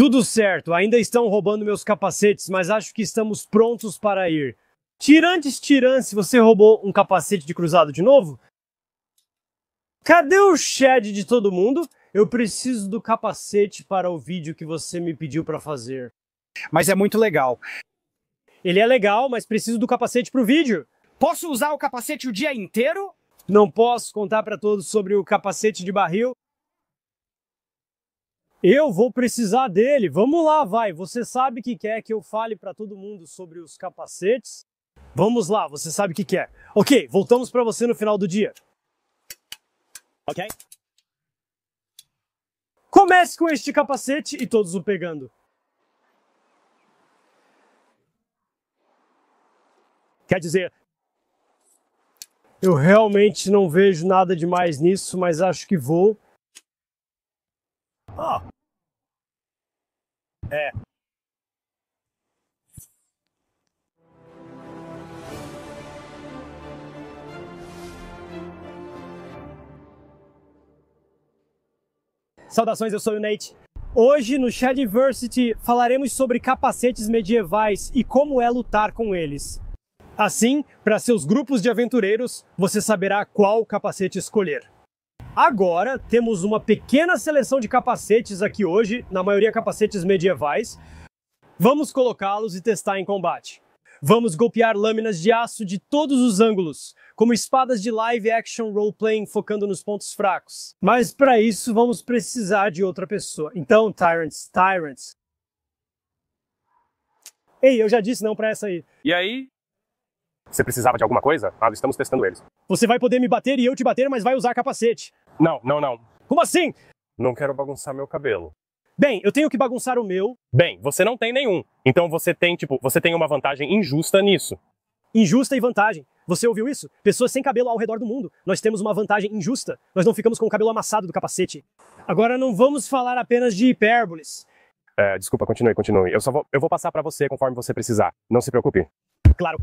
Tudo certo, ainda estão roubando meus capacetes, mas acho que estamos prontos para ir. Tirantes Tirance, você roubou um capacete de cruzado de novo? Cadê o Shed de todo mundo? Eu preciso do capacete para o vídeo que você me pediu para fazer. Mas é muito legal. Ele é legal, mas preciso do capacete para o vídeo. Posso usar o capacete o dia inteiro? Não posso contar para todos sobre o capacete de barril. Eu vou precisar dele. Vamos lá, vai. Você sabe que quer que eu fale para todo mundo sobre os capacetes? Vamos lá, você sabe o que quer. Ok, voltamos para você no final do dia. Ok? Comece com este capacete e todos o pegando. Quer dizer, eu realmente não vejo nada demais nisso, mas acho que vou. É. Saudações, eu sou o Nate. Hoje no Shadiversity falaremos sobre capacetes medievais e como é lutar com eles. Assim, para seus grupos de aventureiros, você saberá qual capacete escolher. Agora, temos uma pequena seleção de capacetes aqui hoje, na maioria capacetes medievais. Vamos colocá-los e testar em combate. Vamos golpear lâminas de aço de todos os ângulos, como espadas de live action roleplaying focando nos pontos fracos. Mas para isso vamos precisar de outra pessoa. Então, Tyrants. Ei, eu já disse não para essa aí. E aí? Você precisava de alguma coisa? Estamos testando eles. Você vai poder me bater e eu te bater, mas vai usar capacete. Não. Como assim? Não quero bagunçar meu cabelo. Bem, eu tenho que bagunçar o meu. Bem, você não tem nenhum. Então você tem uma vantagem injusta nisso. Injusta e vantagem. Você ouviu isso? Pessoas sem cabelo ao redor do mundo. Nós temos uma vantagem injusta. Nós não ficamos com o cabelo amassado do capacete. Agora não vamos falar apenas de hipérboles. Desculpa, continue. Eu vou passar pra você conforme você precisar. Não se preocupe. Claro.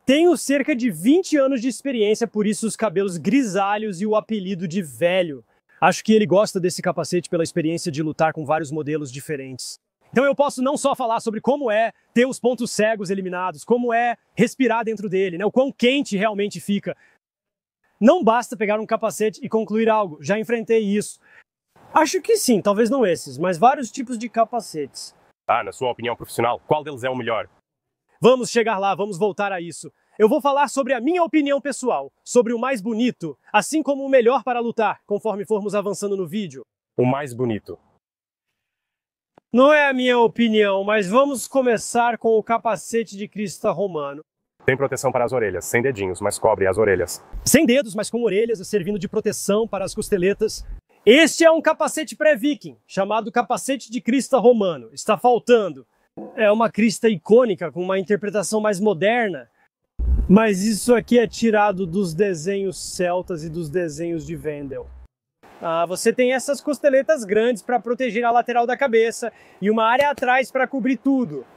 Tenho cerca de 20 anos de experiência, por isso os cabelos grisalhos e o apelido de velho. Acho que ele gosta desse capacete pela experiência de lutar com vários modelos diferentes. Então eu posso não só falar sobre como é ter os pontos cegos eliminados, como é respirar dentro dele, né? O quão quente realmente fica. Não basta pegar um capacete e concluir algo, já enfrentei isso. Acho que sim, talvez não esses, mas vários tipos de capacetes. Na sua opinião profissional, qual deles é o melhor? Vamos chegar lá, vamos voltar a isso. Eu vou falar sobre a minha opinião pessoal, sobre o mais bonito, assim como o melhor para lutar, conforme formos avançando no vídeo. O mais bonito. Não é a minha opinião, mas vamos começar com o capacete de crista romano. Tem proteção para as orelhas, sem dedinhos, mas cobre as orelhas. Sem dedos, mas com orelhas, servindo de proteção para as costeletas. Este é um capacete pré-viking, chamado capacete de crista romano. Está faltando. É uma crista icônica, com uma interpretação mais moderna. Mas isso aqui é tirado dos desenhos celtas e dos desenhos de Vendel. Você tem essas costeletas grandes para proteger a lateral da cabeça e uma área atrás para cobrir tudo.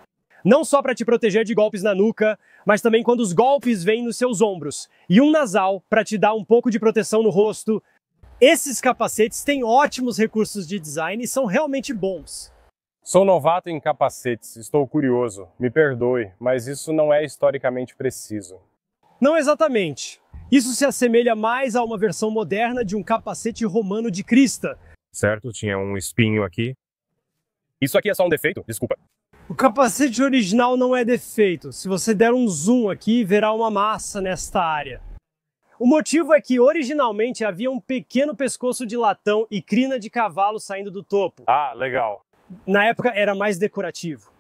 Não só para te proteger de golpes na nuca, mas também quando os golpes vêm nos seus ombros. E um nasal para te dar um pouco de proteção no rosto. Esses capacetes têm ótimos recursos de design e são realmente bons. Sou novato em capacetes, estou curioso. Me perdoe, mas isso não é historicamente preciso. Não exatamente. Isso se assemelha mais a uma versão moderna de um capacete romano de crista. Certo, tinha um espinho aqui. Isso aqui é só um defeito? Desculpa. O capacete original não é defeito. Se você der um zoom aqui, verá uma massa nesta área. O motivo é que originalmente havia um pequeno pescoço de latão e crina de cavalo saindo do topo. Legal. Na época era mais decorativo.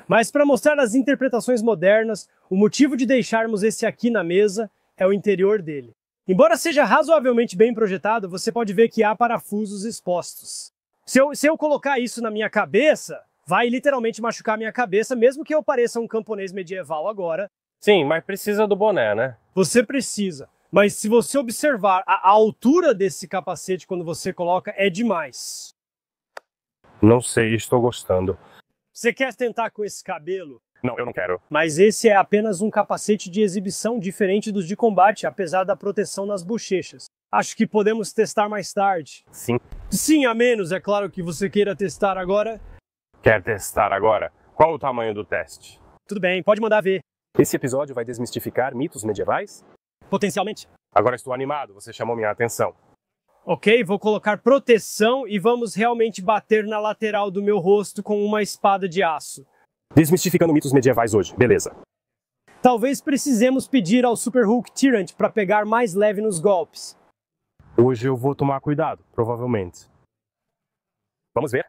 Mas para mostrar as interpretações modernas, o motivo de deixarmos esse aqui na mesa é o interior dele. Embora seja razoavelmente bem projetado, você pode ver que há parafusos expostos. Se eu colocar isso na minha cabeça, vai literalmente machucar minha cabeça, mesmo que eu pareça um camponês medieval agora. Sim, mas precisa do boné, né? Você precisa. Mas se você observar a altura desse capacete quando você coloca, é demais. Não sei, estou gostando. Você quer tentar com esse cabelo? Não, eu não quero. Mas esse é apenas um capacete de exibição diferente dos de combate, apesar da proteção nas bochechas. Acho que podemos testar mais tarde. Sim. Sim, a menos, é claro que você queira testar agora. Quer testar agora? Qual o tamanho do teste? Tudo bem, pode mandar ver. Esse episódio vai desmistificar mitos medievais? Potencialmente. Agora estou animado, você chamou minha atenção. Ok, vou colocar proteção e vamos realmente bater na lateral do meu rosto com uma espada de aço. Desmistificando mitos medievais hoje, beleza. Talvez precisemos pedir ao Super Hulk Tyrant para pegar mais leve nos golpes. Hoje eu vou tomar cuidado, provavelmente. Vamos ver?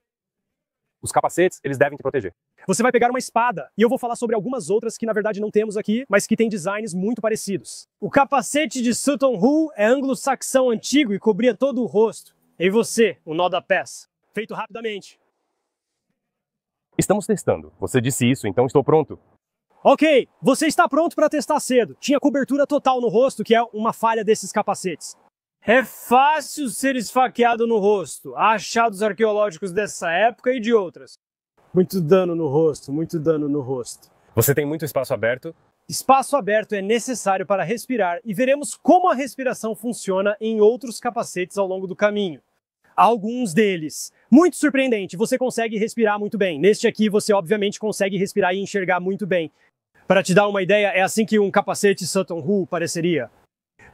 Os capacetes, eles devem te proteger. Você vai pegar uma espada, e eu vou falar sobre algumas outras que na verdade não temos aqui, mas que têm designs muito parecidos. O capacete de Sutton Hoo é anglo-saxão antigo e cobria todo o rosto. E você, o nó da peça. Feito rapidamente. Estamos testando. Você disse isso, então estou pronto. Ok, você está pronto para testar cedo. Tinha cobertura total no rosto, que é uma falha desses capacetes. É fácil ser esfaqueado no rosto. Há achados arqueológicos dessa época e de outras. Muito dano no rosto, muito dano no rosto. Você tem muito espaço aberto? Espaço aberto é necessário para respirar e veremos como a respiração funciona em outros capacetes ao longo do caminho. Alguns deles. Muito surpreendente, você consegue respirar muito bem. Neste aqui você obviamente consegue respirar e enxergar muito bem. Para te dar uma ideia, é assim que um capacete Sutton Hoo pareceria.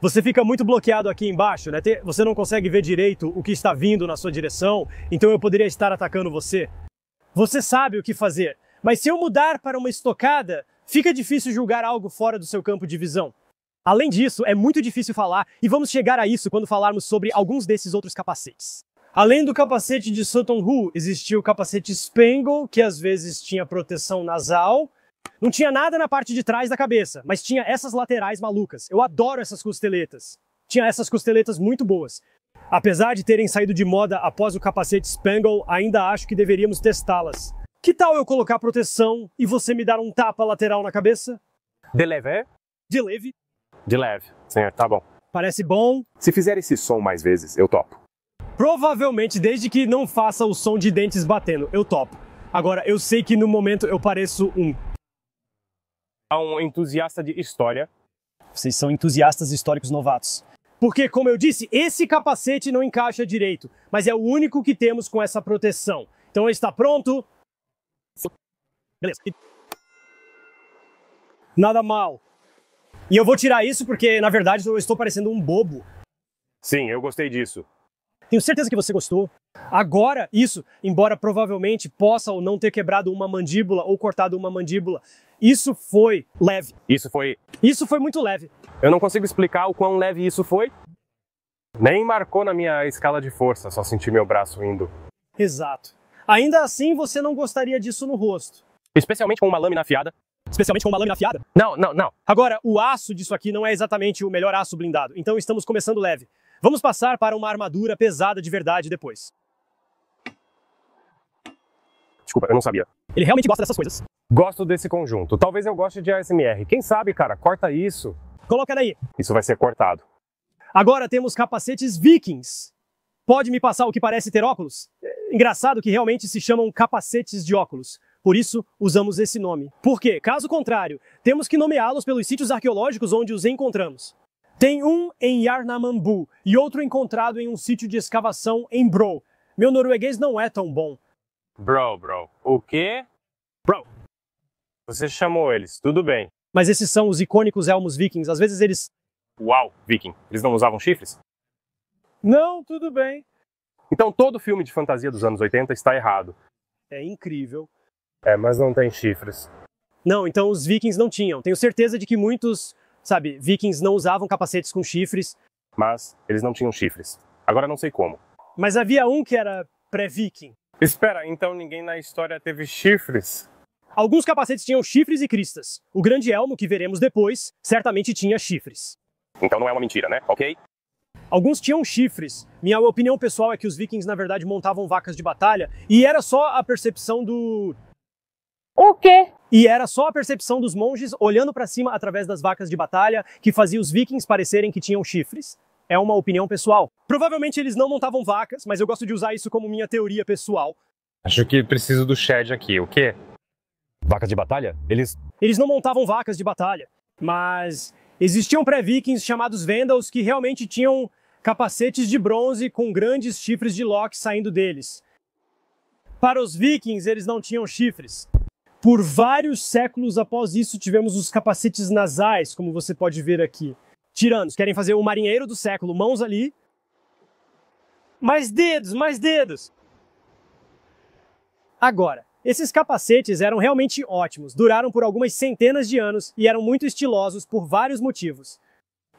Você fica muito bloqueado aqui embaixo, né? Você não consegue ver direito o que está vindo na sua direção, então eu poderia estar atacando você. Você sabe o que fazer, mas se eu mudar para uma estocada, fica difícil julgar algo fora do seu campo de visão. Além disso, é muito difícil falar, e vamos chegar a isso quando falarmos sobre alguns desses outros capacetes. Além do capacete de Sutton Hoo, existia o capacete Spangle, que às vezes tinha proteção nasal. Não tinha nada na parte de trás da cabeça, mas tinha essas laterais malucas. Eu adoro essas costeletas. Tinha essas costeletas muito boas. Apesar de terem saído de moda após o capacete Spangle, ainda acho que deveríamos testá-las. Que tal eu colocar proteção e você me dar um tapa lateral na cabeça? De leve? De leve. De leve. Sim, tá bom. Parece bom. Se fizer esse som mais vezes, eu topo. Provavelmente desde que não faça o som de dentes batendo, eu topo. Agora, eu sei que no momento eu pareço um entusiasta de história. Vocês são entusiastas históricos novatos. Porque, como eu disse, esse capacete não encaixa direito, mas é o único que temos com essa proteção. Então, está pronto? Beleza. Nada mal. E eu vou tirar isso porque, na verdade, eu estou parecendo um bobo. Sim, eu gostei disso. Tenho certeza que você gostou. Agora, isso, embora provavelmente possa ou não ter quebrado uma mandíbula ou cortado uma mandíbula, isso foi leve. Isso foi muito leve. Eu não consigo explicar o quão leve isso foi. Nem marcou na minha escala de força, só senti meu braço indo. Exato. Ainda assim, você não gostaria disso no rosto. Especialmente com uma lâmina afiada. Especialmente com uma lâmina afiada? Não. Agora, o aço disso aqui não é exatamente o melhor aço blindado, então estamos começando leve. Vamos passar para uma armadura pesada de verdade depois. Desculpa, eu não sabia. Ele realmente gosta dessas coisas. Gosto desse conjunto. Talvez eu goste de ASMR. Quem sabe, cara? Corta isso. Coloca daí. Isso vai ser cortado. Agora temos capacetes vikings. Pode me passar o que parece ter óculos? Engraçado que realmente se chamam capacetes de óculos. Por isso, usamos esse nome. Porque, caso contrário, temos que nomeá-los pelos sítios arqueológicos onde os encontramos. Tem um em Yarnamambu e outro encontrado em um sítio de escavação em Bro. Meu norueguês não é tão bom. Bro. O quê? Bro. Você chamou eles, tudo bem. Mas esses são os icônicos elmos vikings. Às vezes eles... Uau, viking. Eles não usavam chifres? Não, tudo bem. Então todo filme de fantasia dos anos 80 está errado. É incrível. Mas não tem chifres. Não, então os vikings não tinham. Tenho certeza de que muitos, vikings não usavam capacetes com chifres. Mas eles não tinham chifres. Agora não sei como. Mas havia um que era pré-viking. Espera, então ninguém na história teve chifres? Alguns capacetes tinham chifres e cristas. O grande elmo, que veremos depois, certamente tinha chifres. Então não é uma mentira, né? Ok? Alguns tinham chifres. Minha opinião pessoal é que os vikings, na verdade, montavam vacas de batalha e era só a percepção do... O quê? E era só a percepção dos monges olhando para cima através das vacas de batalha que fazia os vikings parecerem que tinham chifres. É uma opinião pessoal. Provavelmente eles não montavam vacas, mas eu gosto de usar isso como minha teoria pessoal. Acho que preciso do Shed aqui. O quê? Vacas de batalha? Eles não montavam vacas de batalha, mas existiam pré-vikings chamados Vandals que realmente tinham capacetes de bronze com grandes chifres de Loki saindo deles. Para os vikings, eles não tinham chifres. Por vários séculos após isso, tivemos os capacetes nasais, como você pode ver aqui. Tiranos, querem fazer o marinheiro do século, mãos ali. Mais dedos, mais dedos! Agora, esses capacetes eram realmente ótimos, duraram por algumas centenas de anos e eram muito estilosos por vários motivos.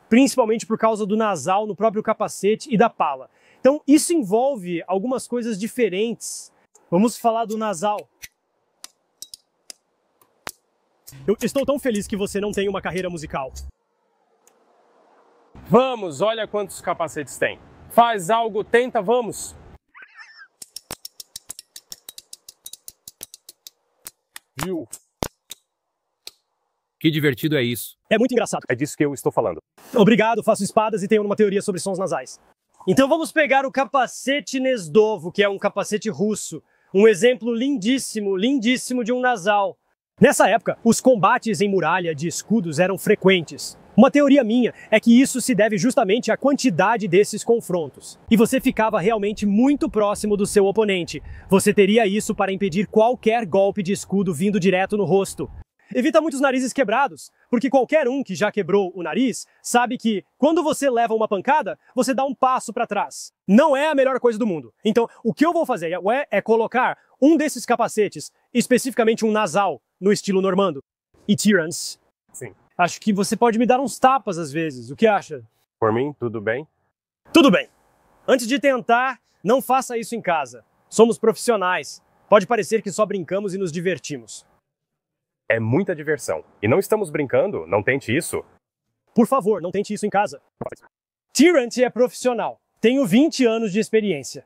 Principalmente por causa do nasal no próprio capacete e da pala. Então, isso envolve algumas coisas diferentes. Vamos falar do nasal. Eu estou tão feliz que você não tem uma carreira musical. Vamos, olha quantos capacetes tem. Faz algo, tenta, vamos. Viu? Que divertido é isso. É muito engraçado. É disso que eu estou falando. Obrigado, faço espadas e tenho uma teoria sobre sons nasais. Então vamos pegar o capacete Nesdovo, que é um capacete russo. Um exemplo lindíssimo, lindíssimo de um nasal. Nessa época, os combates em muralha de escudos eram frequentes. Uma teoria minha é que isso se deve justamente à quantidade desses confrontos. E você ficava realmente muito próximo do seu oponente. Você teria isso para impedir qualquer golpe de escudo vindo direto no rosto. Evita muitos narizes quebrados, porque qualquer um que já quebrou o nariz sabe que quando você leva uma pancada, você dá um passo para trás. Não é a melhor coisa do mundo. Então, o que eu vou fazer é colocar um desses capacetes, especificamente um nasal, no estilo normando. E Tyrants. Sim. Acho que você pode me dar uns tapas às vezes. O que acha? Por mim, tudo bem? Tudo bem. Antes de tentar, não faça isso em casa. Somos profissionais. Pode parecer que só brincamos e nos divertimos. É muita diversão. E não estamos brincando, não tente isso. Por favor, não tente isso em casa. Tyrant é profissional. Tenho 20 anos de experiência.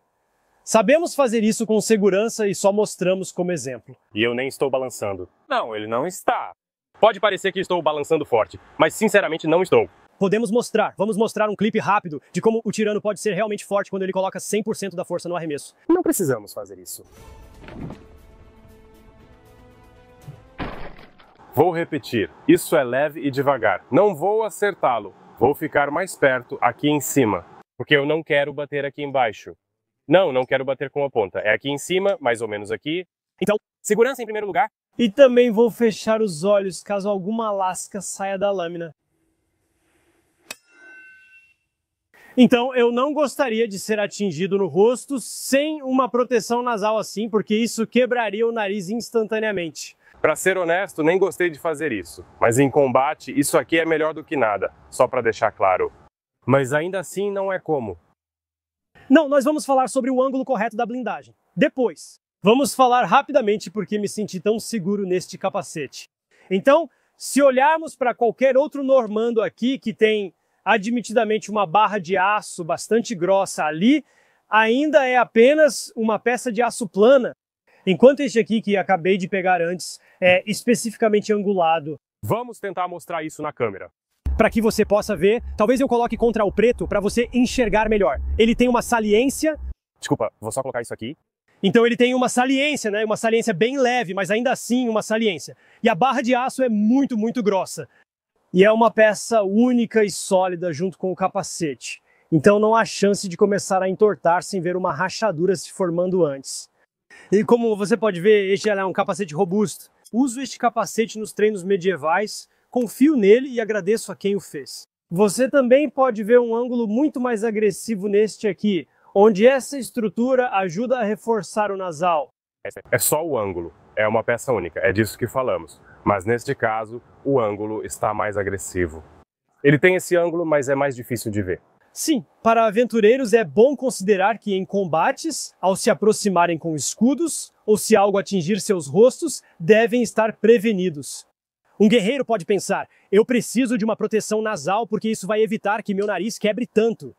Sabemos fazer isso com segurança e só mostramos como exemplo. E eu nem estou balançando. Não, ele não está. Pode parecer que estou balançando forte, mas sinceramente não estou. Podemos mostrar. Vamos mostrar um clipe rápido de como o tirano pode ser realmente forte quando ele coloca 100% da força no arremesso. Não precisamos fazer isso. Vou repetir. Isso é leve e devagar. Não vou acertá-lo. Vou ficar mais perto, aqui em cima. Porque eu não quero bater aqui embaixo. Não quero bater com a ponta. É aqui em cima, mais ou menos aqui. Então, segurança em primeiro lugar. E também vou fechar os olhos caso alguma lasca saia da lâmina. Então, eu não gostaria de ser atingido no rosto sem uma proteção nasal assim, porque isso quebraria o nariz instantaneamente. Pra ser honesto, nem gostei de fazer isso. Mas em combate, isso aqui é melhor do que nada. Só pra deixar claro. Mas ainda assim não é como. Não, nós vamos falar sobre o ângulo correto da blindagem. Depois. Vamos falar rapidamente porque me senti tão seguro neste capacete. Então, se olharmos para qualquer outro normando aqui que tem admitidamente uma barra de aço bastante grossa ali, ainda é apenas uma peça de aço plana. Enquanto este aqui que acabei de pegar antes é especificamente angulado. Vamos tentar mostrar isso na câmera. Para que você possa ver, talvez eu coloque contra o preto para você enxergar melhor. Ele tem uma saliência. Desculpa, vou só colocar isso aqui. Então ele tem uma saliência, né? Uma saliência bem leve, mas ainda assim uma saliência. E a barra de aço é muito, muito grossa. E é uma peça única e sólida junto com o capacete. Então não há chance de começar a entortar sem ver uma rachadura se formando antes. E como você pode ver, este é um capacete robusto. Uso este capacete nos treinos medievais, confio nele e agradeço a quem o fez. Você também pode ver um ângulo muito mais agressivo neste aqui, onde essa estrutura ajuda a reforçar o nasal. É só o ângulo, é uma peça única, é disso que falamos. Mas neste caso, o ângulo está mais agressivo. Ele tem esse ângulo, mas é mais difícil de ver. Sim, para aventureiros é bom considerar que em combates, ao se aproximarem com escudos, ou se algo atingir seus rostos, devem estar prevenidos. Um guerreiro pode pensar, eu preciso de uma proteção nasal porque isso vai evitar que meu nariz quebre tanto.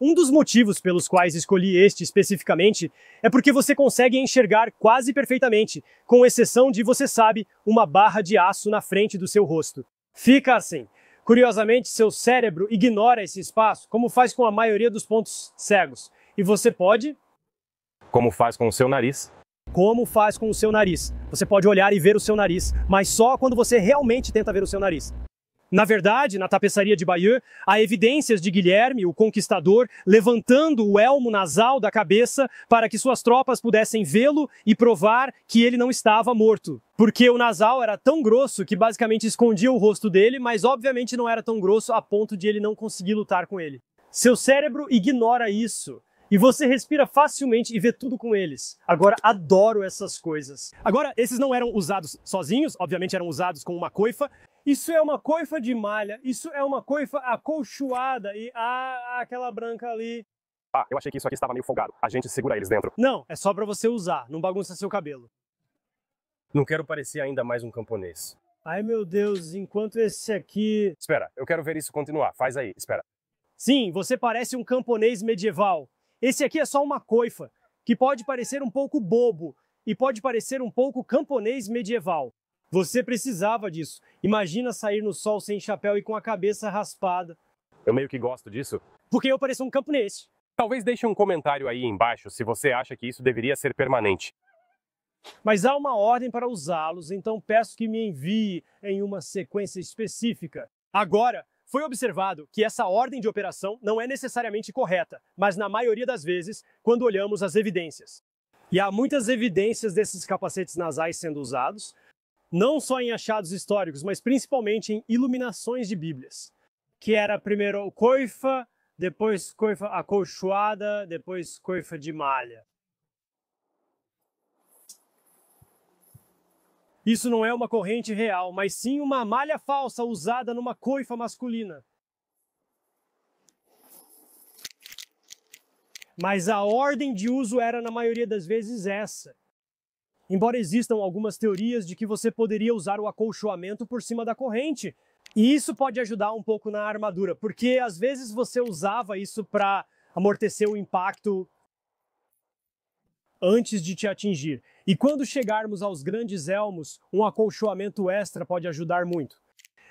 Um dos motivos pelos quais escolhi este especificamente é porque você consegue enxergar quase perfeitamente, com exceção de, você sabe, uma barra de aço na frente do seu rosto. Fica assim. Curiosamente, seu cérebro ignora esse espaço, como faz com a maioria dos pontos cegos. E você pode... Como faz com o seu nariz? Como faz com o seu nariz. Você pode olhar e ver o seu nariz, mas só quando você realmente tenta ver o seu nariz. Na verdade, na tapeçaria de Bayeux, há evidências de Guilherme, o Conquistador, levantando o elmo nasal da cabeça para que suas tropas pudessem vê-lo e provar que ele não estava morto. Porque o nasal era tão grosso que basicamente escondia o rosto dele, mas obviamente não era tão grosso a ponto de ele não conseguir lutar com ele. Seu cérebro ignora isso. E você respira facilmente e vê tudo com eles. Agora, adoro essas coisas. Agora, esses não eram usados sozinhos, obviamente eram usados com uma coifa. Isso é uma coifa de malha, isso é uma coifa acolchoada e aquela branca ali. Ah, eu achei que isso aqui estava meio folgado. A gente segura eles dentro. Não, é só pra você usar, não bagunça seu cabelo. Não quero parecer ainda mais um camponês. Ai meu Deus, enquanto esse aqui... Espera, eu quero ver isso continuar. Faz aí, espera. Sim, você parece um camponês medieval. Esse aqui é só uma coifa, que pode parecer um pouco bobo e pode parecer um pouco camponês medieval. Você precisava disso. Imagina sair no sol sem chapéu e com a cabeça raspada. Eu meio que gosto disso. Porque eu pareço um camponês. Talvez deixe um comentário aí embaixo se você acha que isso deveria ser permanente. Mas há uma ordem para usá-los, então peço que me envie em uma sequência específica. Agora, foi observado que essa ordem de operação não é necessariamente correta, mas na maioria das vezes, quando olhamos as evidências. E há muitas evidências desses capacetes nasais sendo usados, não só em achados históricos, mas principalmente em iluminações de bíblias. Que era primeiro coifa, depois coifa acolchoada, depois coifa de malha. Isso não é uma corrente real, mas sim uma malha falsa usada numa coifa masculina. Mas a ordem de uso era, na maioria das vezes, essa. Embora existam algumas teorias de que você poderia usar o acolchoamento por cima da corrente. E isso pode ajudar um pouco na armadura, porque às vezes você usava isso para amortecer o impacto antes de te atingir. E quando chegarmos aos grandes elmos, um acolchoamento extra pode ajudar muito.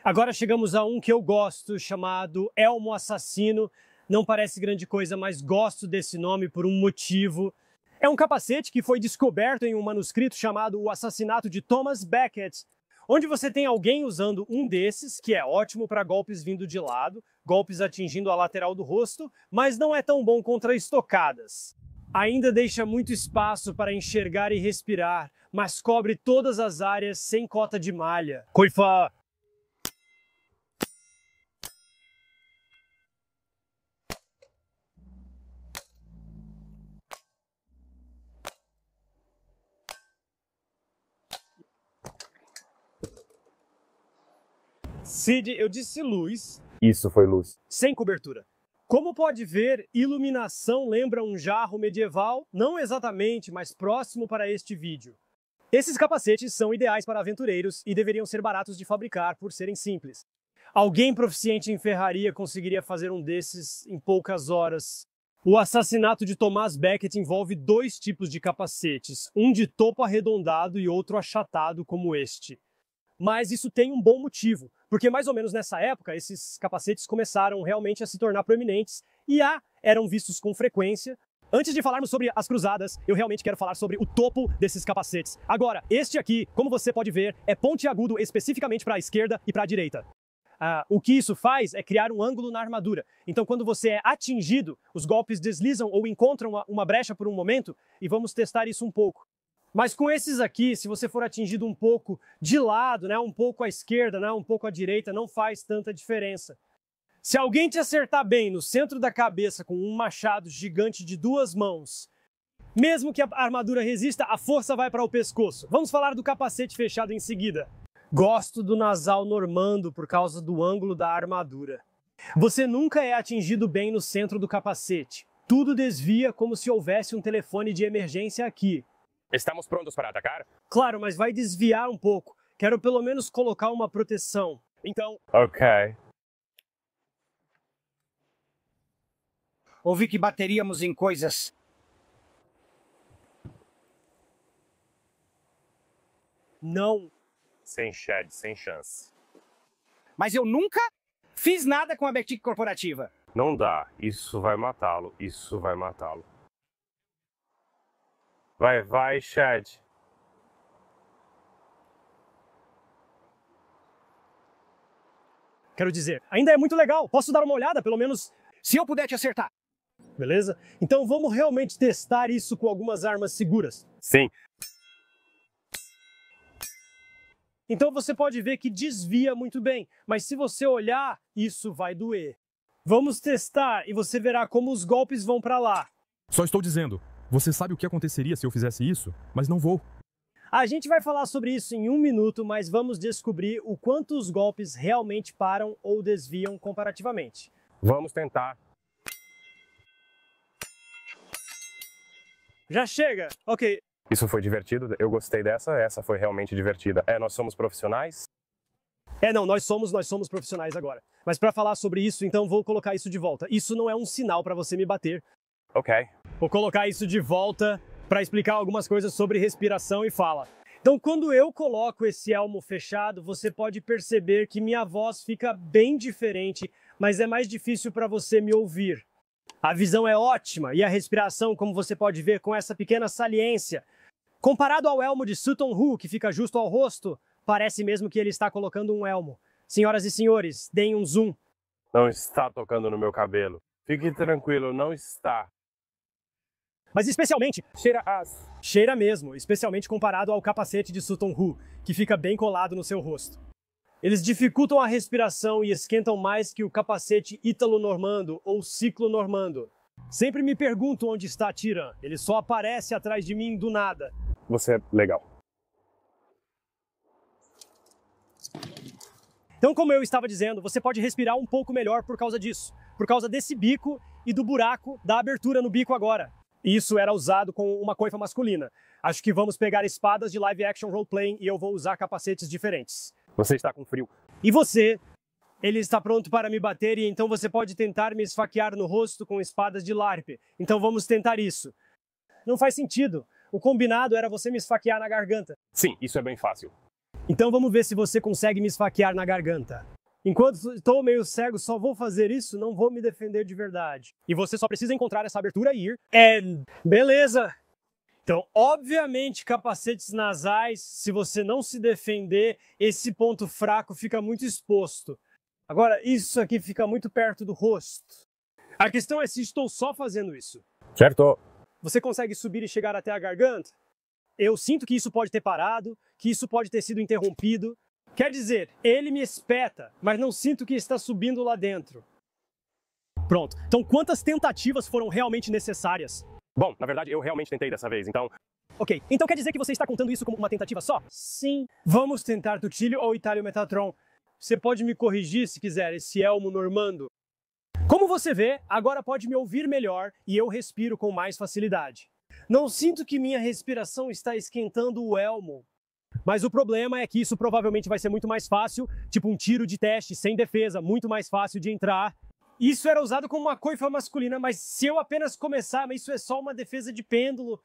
Agora chegamos a um que eu gosto, chamado Elmo Assassino. Não parece grande coisa, mas gosto desse nome por um motivo. É um capacete que foi descoberto em um manuscrito chamado O Assassinato de Thomas Becket, onde você tem alguém usando um desses, que é ótimo para golpes vindo de lado, golpes atingindo a lateral do rosto, mas não é tão bom contra estocadas. Ainda deixa muito espaço para enxergar e respirar, mas cobre todas as áreas sem cota de malha. Coifa! Cid, eu disse luz. Isso foi luz. Sem cobertura. Como pode ver, iluminação lembra um jarro medieval, não exatamente, mas próximo para este vídeo. Esses capacetes são ideais para aventureiros e deveriam ser baratos de fabricar por serem simples. Alguém proficiente em ferraria conseguiria fazer um desses em poucas horas. O assassinato de Thomas Becket envolve dois tipos de capacetes, um de topo arredondado e outro achatado como este. Mas isso tem um bom motivo, porque mais ou menos nessa época esses capacetes começaram realmente a se tornar proeminentes e eram vistos com frequência. Antes de falarmos sobre as cruzadas, eu realmente quero falar sobre o topo desses capacetes. Agora, este aqui, como você pode ver, é pontiagudo especificamente para a esquerda e para a direita. O que isso faz é criar um ângulo na armadura. Então, quando você é atingido, os golpes deslizam ou encontram uma brecha por um momento, e vamos testar isso um pouco. Mas com esses aqui, se você for atingido um pouco de lado, né, um pouco à esquerda, né, um pouco à direita, não faz tanta diferença. Se alguém te acertar bem no centro da cabeça com um machado gigante de 2 mãos, mesmo que a armadura resista, a força vai para o pescoço. Vamos falar do capacete fechado em seguida. Gosto do nasal normando por causa do ângulo da armadura. Você nunca é atingido bem no centro do capacete. Tudo desvia como se houvesse um telefone de emergência aqui. Estamos prontos para atacar? Claro, mas vai desviar um pouco. Quero pelo menos colocar uma proteção. Então... Ok. Ouvi que bateríamos em coisas. Não. Sem Shed, sem chance. Mas eu nunca fiz nada com a Betic corporativa. Não dá. Isso vai matá-lo. Isso vai matá-lo. Vai, Shed. Quero dizer, ainda é muito legal. Posso dar uma olhada, pelo menos, Se eu puder te acertar. beleza? Então vamos realmente testar isso com algumas armas seguras. Sim, Então você pode ver que desvia muito bem, mas se você olhar, isso vai doer. Vamos testar e você verá como os golpes vão para lá. Só estou dizendo, você sabe o que aconteceria se eu fizesse isso, mas não vou. A gente vai falar sobre isso em 1 minuto, mas vamos descobrir o quanto os golpes realmente param ou desviam comparativamente. vamos tentar. Já chega! Ok, Isso foi divertido, eu gostei dessa, essa foi realmente divertida. Nós somos profissionais? não, nós somos profissionais agora. Mas para falar sobre isso, então vou colocar isso de volta. Isso não é um sinal para você me bater. Ok. Vou colocar isso de volta para explicar algumas coisas sobre respiração e fala. Então, quando eu coloco esse elmo fechado, você pode perceber que minha voz fica bem diferente, mas é mais difícil para você me ouvir. A visão é ótima e a respiração, como você pode ver, com essa pequena saliência. Comparado ao elmo de Sutton Hoo, que fica justo ao rosto, parece mesmo que ele está colocando um elmo. Senhoras e senhores, deem um zoom. Não está tocando no meu cabelo. Fique tranquilo, não está. Mas especialmente, cheira mesmo, especialmente comparado ao capacete de Sutton Hoo, que fica bem colado no seu rosto. Eles dificultam a respiração e esquentam mais que o capacete ítalo-normando ou ciclo-normando. Sempre me pergunto onde está Tyran. Ele só aparece atrás de mim do nada. Você é legal. Então, como eu estava dizendo, você pode respirar um pouco melhor por causa disso. Por causa desse bico e do buraco da abertura no bico agora. Isso era usado com uma coifa masculina. Acho que vamos pegar espadas de live action roleplaying e eu vou usar capacetes diferentes. Você está com frio. E você? Ele está pronto para me bater e então você pode tentar me esfaquear no rosto com espadas de LARP. Então vamos tentar isso. Não faz sentido. O combinado era você me esfaquear na garganta. Sim, isso é bem fácil. Então vamos ver se você consegue me esfaquear na garganta. Enquanto estou meio cego, só vou fazer isso, não vou me defender de verdade. E você só precisa encontrar essa abertura e ir. Beleza! Então, obviamente, capacetes nasais, se você não se defender, esse ponto fraco fica muito exposto. Agora, isso aqui fica muito perto do rosto. A questão é se estou só fazendo isso. Certo. Você consegue subir e chegar até a garganta? Eu sinto que isso pode ter parado, que isso pode ter sido interrompido. Quer dizer, ele me espeta, mas não sinto que está subindo lá dentro. Pronto. Então, quantas tentativas foram realmente necessárias? Bom, na verdade, eu realmente tentei dessa vez, então... Ok, então quer dizer que você está contando isso como uma tentativa só? Sim. Vamos tentar Tutílio ou Italio Metatron. Você pode me corrigir se quiser, esse elmo normando. Como você vê, agora pode me ouvir melhor e eu respiro com mais facilidade. Não sinto que minha respiração está esquentando o elmo. Mas o problema é que isso provavelmente vai ser muito mais fácil, tipo um tiro de teste sem defesa, muito mais fácil de entrar. Isso era usado como uma coifa masculina, mas se eu apenas começar, mas isso é só uma defesa de pêndulo.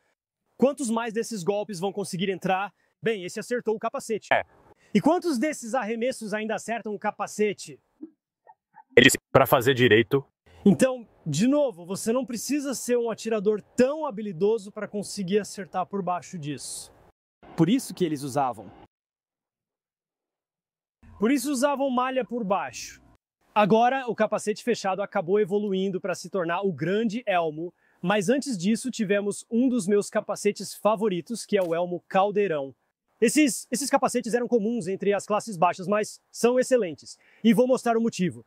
Quantos mais desses golpes vão conseguir entrar? Bem, esse acertou o capacete. E quantos desses arremessos ainda acertam o capacete? Ele disse, para fazer direito... Então, de novo, você não precisa ser um atirador tão habilidoso para conseguir acertar por baixo disso. Por isso que eles usavam. Por isso usavam malha por baixo. Agora, o capacete fechado acabou evoluindo para se tornar o grande elmo, mas antes disso tivemos um dos meus capacetes favoritos, que é o elmo caldeirão. Esses capacetes eram comuns entre as classes baixas, mas são excelentes. E vou mostrar o motivo.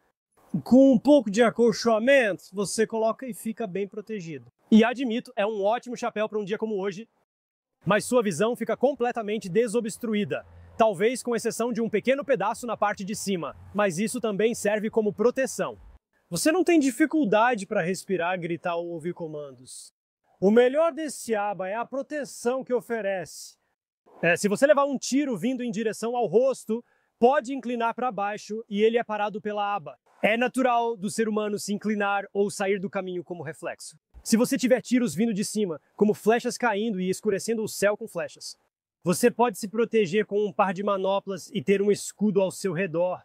Com um pouco de acolchoamento, você coloca e fica bem protegido. E admito, é um ótimo chapéu para um dia como hoje, mas sua visão fica completamente desobstruída, talvez com exceção de um pequeno pedaço na parte de cima, mas isso também serve como proteção. Você não tem dificuldade para respirar, gritar ou ouvir comandos. O melhor desse aba é a proteção que oferece. Se você levar um tiro vindo em direção ao rosto, pode inclinar para baixo e ele é parado pela aba. É natural do ser humano se inclinar ou sair do caminho como reflexo. Se você tiver tiros vindo de cima, como flechas caindo e escurecendo o céu com flechas, você pode se proteger com um par de manoplas e ter um escudo ao seu redor.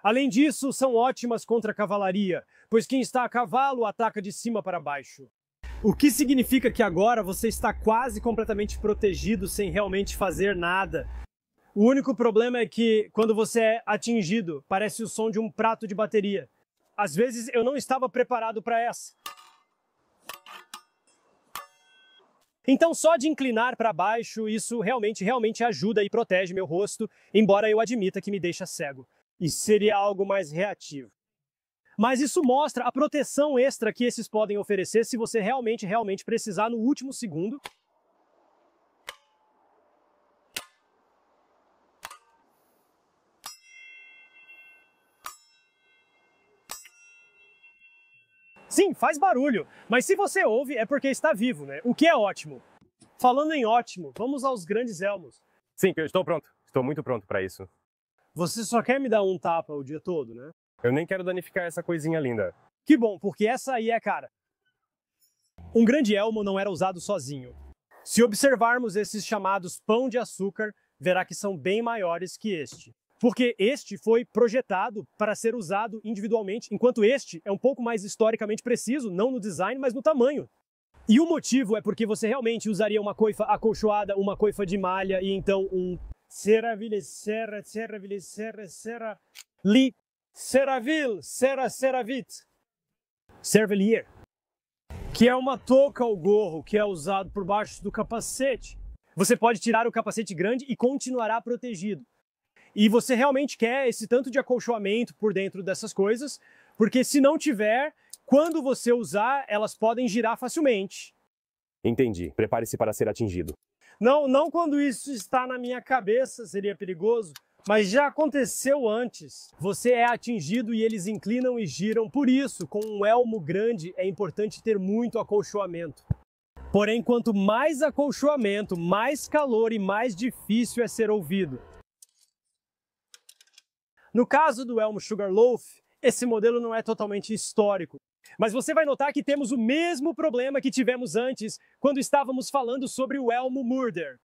Além disso, são ótimas contra a cavalaria, pois quem está a cavalo ataca de cima para baixo. O que significa que agora você está quase completamente protegido sem realmente fazer nada. O único problema é que, quando você é atingido, parece o som de um prato de bateria. Às vezes eu não estava preparado para essa. Então, só de inclinar para baixo, isso realmente ajuda e protege meu rosto, embora eu admita que me deixa cego. E seria algo mais reativo. Mas isso mostra a proteção extra que esses podem oferecer se você realmente precisar no último segundo. Sim, faz barulho, mas se você ouve é porque está vivo, né? O que é ótimo. Falando em ótimo, vamos aos grandes elmos. Sim, eu estou pronto. Estou muito pronto para isso. Você só quer me dar um tapa o dia todo, né? Eu nem quero danificar essa coisinha linda. Que bom, porque essa aí é cara. Um grande elmo não era usado sozinho. Se observarmos esses chamados pão de açúcar, verá que são bem maiores que este. Porque este foi projetado para ser usado individualmente, enquanto este é um pouco mais historicamente preciso, não no design, mas no tamanho. E o motivo é porque você realmente usaria uma coifa acolchoada, uma coifa de malha e então um Ceraville, Cervellier, que é uma touca ou gorro que é usado por baixo do capacete. Você pode tirar o capacete grande e continuará protegido. E você realmente quer esse tanto de acolchoamento por dentro dessas coisas, porque se não tiver, quando você usar, elas podem girar facilmente. Entendi. Prepare-se para ser atingido. Não quando isso está na minha cabeça, seria perigoso, mas já aconteceu antes. Você é atingido e eles inclinam e giram, por isso, com um elmo grande é importante ter muito acolchoamento. Porém, quanto mais acolchoamento, mais calor e mais difícil é ser ouvido. No caso do elmo Sugarloaf, esse modelo não é totalmente histórico. Mas você vai notar que temos o mesmo problema que tivemos antes, quando estávamos falando sobre o elmo Murder.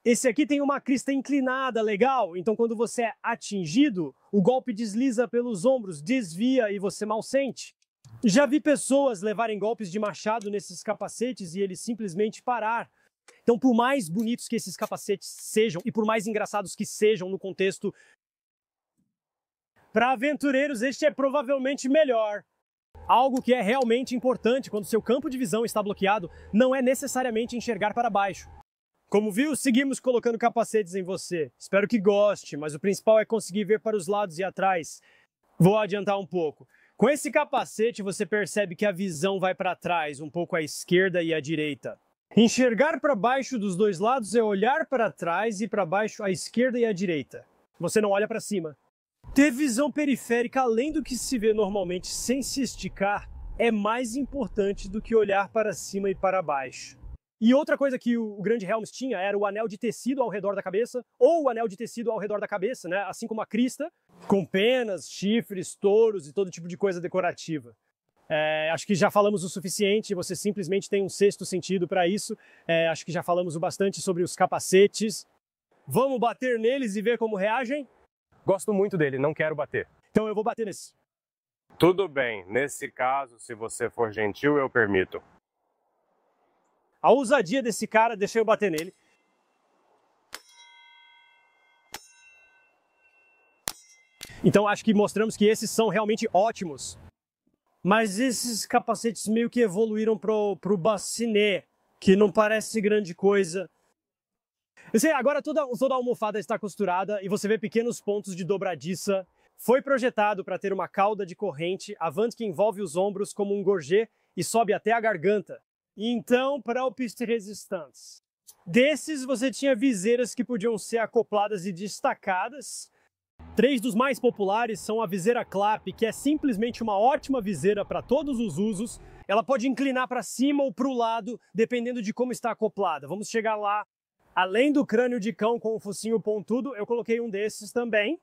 Esse aqui tem uma crista inclinada, legal, então quando você é atingido, o golpe desliza pelos ombros, desvia e você mal sente. Já vi pessoas levarem golpes de machado nesses capacetes e eles simplesmente parar. Então, por mais bonitos que esses capacetes sejam e por mais engraçados que sejam no contexto, para aventureiros este é provavelmente melhor. Algo que é realmente importante quando seu campo de visão está bloqueado não é necessariamente enxergar para baixo. Como viu, seguimos colocando capacetes em você. Espero que goste, mas o principal é conseguir ver para os lados e atrás. Vou adiantar um pouco. Com esse capacete você percebe que a visão vai para trás, um pouco à esquerda e à direita. Enxergar para baixo dos dois lados é olhar para trás e para baixo à esquerda e à direita. Você não olha para cima. Ter visão periférica além do que se vê normalmente sem se esticar é mais importante do que olhar para cima e para baixo. E outra coisa que o grande Helms tinha era o anel de tecido ao redor da cabeça, ou o anel de tecido ao redor da cabeça, né? Assim como a crista, com penas, chifres, touros e todo tipo de coisa decorativa. Acho que já falamos o suficiente, você simplesmente tem um sexto sentido para isso. Acho que já falamos o bastante sobre os capacetes. Vamos bater neles e ver como reagem? Gosto muito dele, não quero bater. Então eu vou bater nesse. Tudo bem, nesse caso, se você for gentil, eu permito. A ousadia desse cara, deixa eu bater nele. Então acho que mostramos que esses são realmente ótimos. Mas esses capacetes meio que evoluíram pro bacinet, que não parece grande coisa. Eu sei, agora toda a almofada está costurada e você vê pequenos pontos de dobradiça. Foi projetado para ter uma cauda de corrente, avante que envolve os ombros como um gorget e sobe até a garganta. E então, para o piste resistance. Desses, você tinha viseiras que podiam ser acopladas e destacadas. 3 dos mais populares são a viseira clap, que é simplesmente uma ótima viseira para todos os usos. Ela pode inclinar para cima ou para o lado, dependendo de como está acoplada. Vamos chegar lá. Além do crânio de cão com o focinho pontudo, eu coloquei um desses também.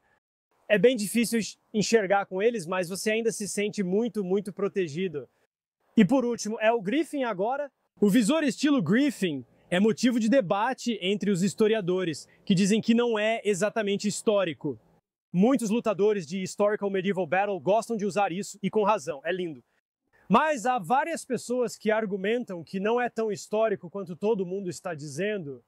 É bem difícil enxergar com eles, mas você ainda se sente muito protegido. E por último, é o Griffin agora. O visor estilo Griffin é motivo de debate entre os historiadores, que dizem que não é exatamente histórico. Muitos lutadores de Historical Medieval Battle gostam de usar isso, e com razão, é lindo. Mas há várias pessoas que argumentam que não é tão histórico quanto todo mundo está dizendo,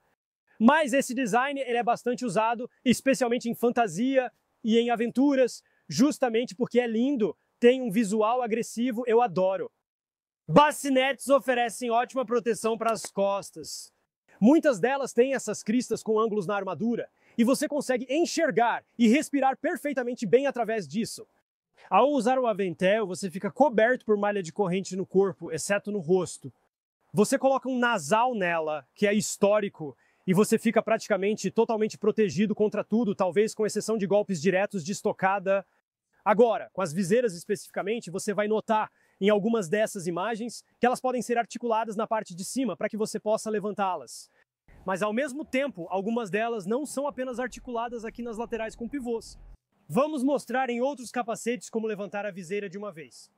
Mas esse design ele é bastante usado, especialmente em fantasia e em aventuras, justamente porque é lindo, tem um visual agressivo, eu adoro. Bascinetes oferecem ótima proteção para as costas. Muitas delas têm essas cristas com ângulos na armadura, e você consegue enxergar e respirar perfeitamente bem através disso. Ao usar o aventel, você fica coberto por malha de corrente no corpo, exceto no rosto. Você coloca um nasal nela, que é histórico, e você fica praticamente totalmente protegido contra tudo, talvez com exceção de golpes diretos de estocada. Agora, com as viseiras especificamente, você vai notar em algumas dessas imagens que elas podem ser articuladas na parte de cima para que você possa levantá-las. Mas ao mesmo tempo, algumas delas não são apenas articuladas aqui nas laterais com pivôs. Vamos mostrar em outros capacetes como levantar a viseira de uma vez.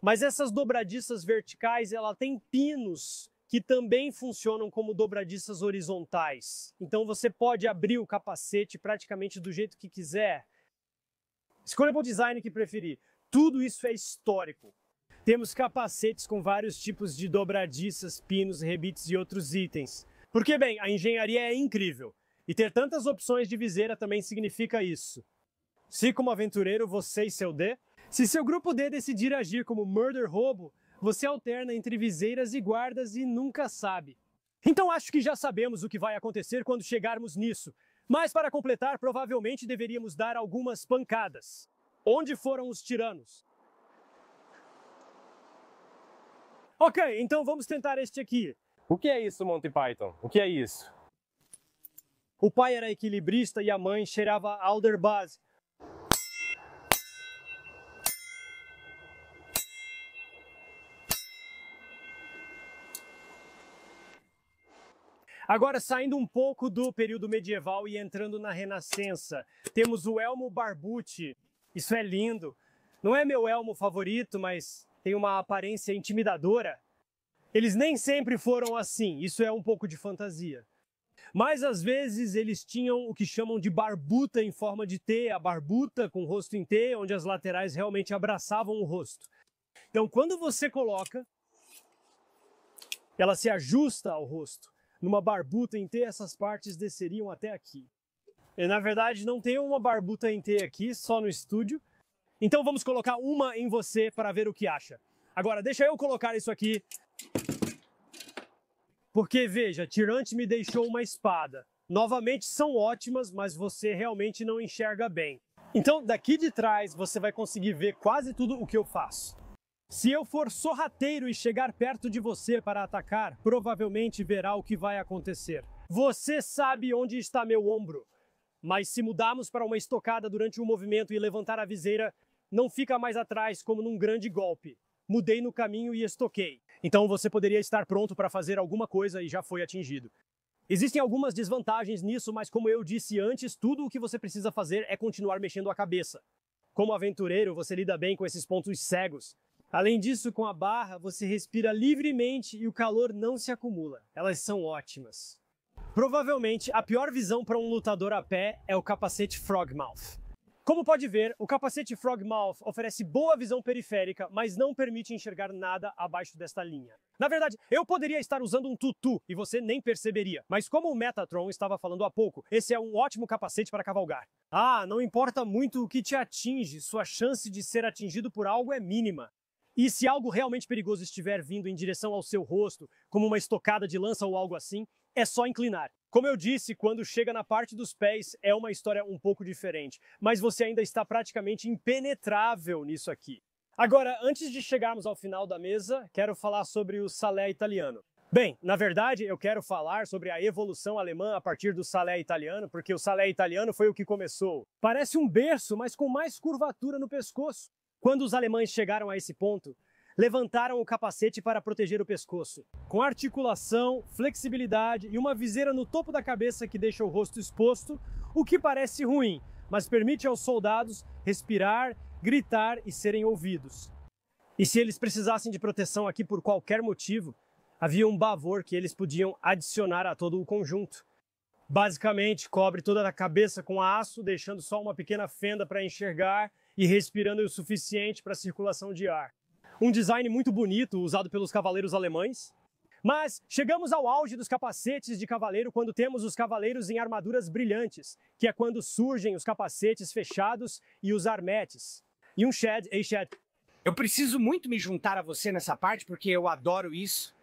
Mas essas dobradiças verticais, ela tem pinos que também funcionam como dobradiças horizontais. Então você pode abrir o capacete praticamente do jeito que quiser. Escolha o design que preferir. Tudo isso é histórico. Temos capacetes com vários tipos de dobradiças, pinos, rebites e outros itens. Porque, bem, a engenharia é incrível. E ter tantas opções de viseira também significa isso. Se como aventureiro você e seu D, se seu grupo D decidir agir como Murder Robo, você alterna entre viseiras e guardas e nunca sabe. Então acho que já sabemos o que vai acontecer quando chegarmos nisso. Mas para completar, provavelmente deveríamos dar algumas pancadas. Onde foram os tiranos? Ok, então vamos tentar este aqui. O que é isso, Monty Python? O que é isso? O pai era equilibrista e a mãe cheirava alderbase. Agora, saindo um pouco do período medieval e entrando na Renascença, temos o elmo barbucci. Isso é lindo. Não é meu elmo favorito, mas tem uma aparência intimidadora. Eles nem sempre foram assim, isso é um pouco de fantasia. Mas às vezes eles tinham o que chamam de barbuta em forma de T, a barbuta com o rosto em T, onde as laterais realmente abraçavam o rosto. Então, quando você coloca, ela se ajusta ao rosto. Numa barbuta em T, essas partes desceriam até aqui. E, na verdade, não tem uma barbuta em T aqui, só no estúdio. Então vamos colocar uma em você para ver o que acha. Agora, deixa eu colocar isso aqui. Porque, veja, Tirante me deixou uma espada. Novamente, são ótimas, mas você realmente não enxerga bem. Então, daqui de trás, você vai conseguir ver quase tudo o que eu faço. Se eu for sorrateiro e chegar perto de você para atacar, provavelmente verá o que vai acontecer. Você sabe onde está meu ombro, mas se mudarmos para uma estocada durante um movimento e levantar a viseira, não fica mais atrás como num grande golpe. Mudei no caminho e estoquei. Então você poderia estar pronto para fazer alguma coisa e já foi atingido. Existem algumas desvantagens nisso, mas como eu disse antes, tudo o que você precisa fazer é continuar mexendo a cabeça. Como aventureiro, você lida bem com esses pontos cegos. Além disso, com a barra, você respira livremente e o calor não se acumula. Elas são ótimas. Provavelmente, a pior visão para um lutador a pé é o capacete Frogmouth. Como pode ver, o capacete Frogmouth oferece boa visão periférica, mas não permite enxergar nada abaixo desta linha. Na verdade, eu poderia estar usando um tutu e você nem perceberia, mas como o Metatron estava falando há pouco, esse é um ótimo capacete para cavalgar. Ah, não importa muito o que te atinge, sua chance de ser atingido por algo é mínima. E se algo realmente perigoso estiver vindo em direção ao seu rosto, como uma estocada de lança ou algo assim, é só inclinar. Como eu disse, quando chega na parte dos pés, é uma história um pouco diferente, mas você ainda está praticamente impenetrável nisso aqui. Agora, antes de chegarmos ao final da mesa, quero falar sobre o salé italiano. Bem, na verdade, eu quero falar sobre a evolução alemã a partir do salé italiano, porque o salé italiano foi o que começou. Parece um berço, mas com mais curvatura no pescoço. Quando os alemães chegaram a esse ponto, levantaram o capacete para proteger o pescoço, com articulação, flexibilidade e uma viseira no topo da cabeça que deixa o rosto exposto, o que parece ruim, mas permite aos soldados respirar, gritar e serem ouvidos. E se eles precisassem de proteção aqui por qualquer motivo, havia um bavor que eles podiam adicionar a todo o conjunto. Basicamente, cobre toda a cabeça com aço, deixando só uma pequena fenda para enxergar e respirando o suficiente para a circulação de ar. Um design muito bonito, usado pelos cavaleiros alemães, Mas chegamos ao auge dos capacetes de cavaleiro quando temos os cavaleiros em armaduras brilhantes, que é quando surgem os capacetes fechados e os armetes. E um Shed, ei Shed. Eu preciso muito me juntar a você nessa parte porque eu adoro isso.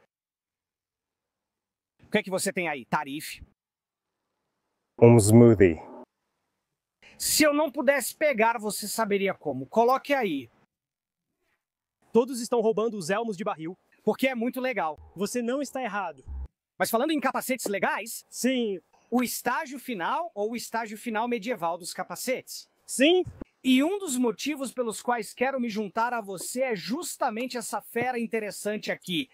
O que é que você tem aí? Tarife. Um smoothie. Se eu não pudesse pegar, você saberia como. Coloque aí, Todos estão roubando os elmos de barril. porque é muito legal. Você não está errado. Mas falando em capacetes legais, Sim, o estágio final ou o estágio final medieval dos capacetes. sim, E um dos motivos pelos quais quero me juntar a você é justamente essa fera interessante aqui.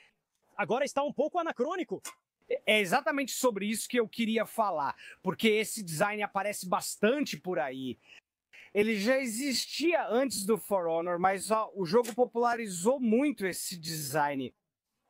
agora está um pouco anacrônico. É exatamente sobre isso que eu queria falar, porque esse design aparece bastante por aí. Ele já existia antes do For Honor, mas o jogo popularizou muito esse design.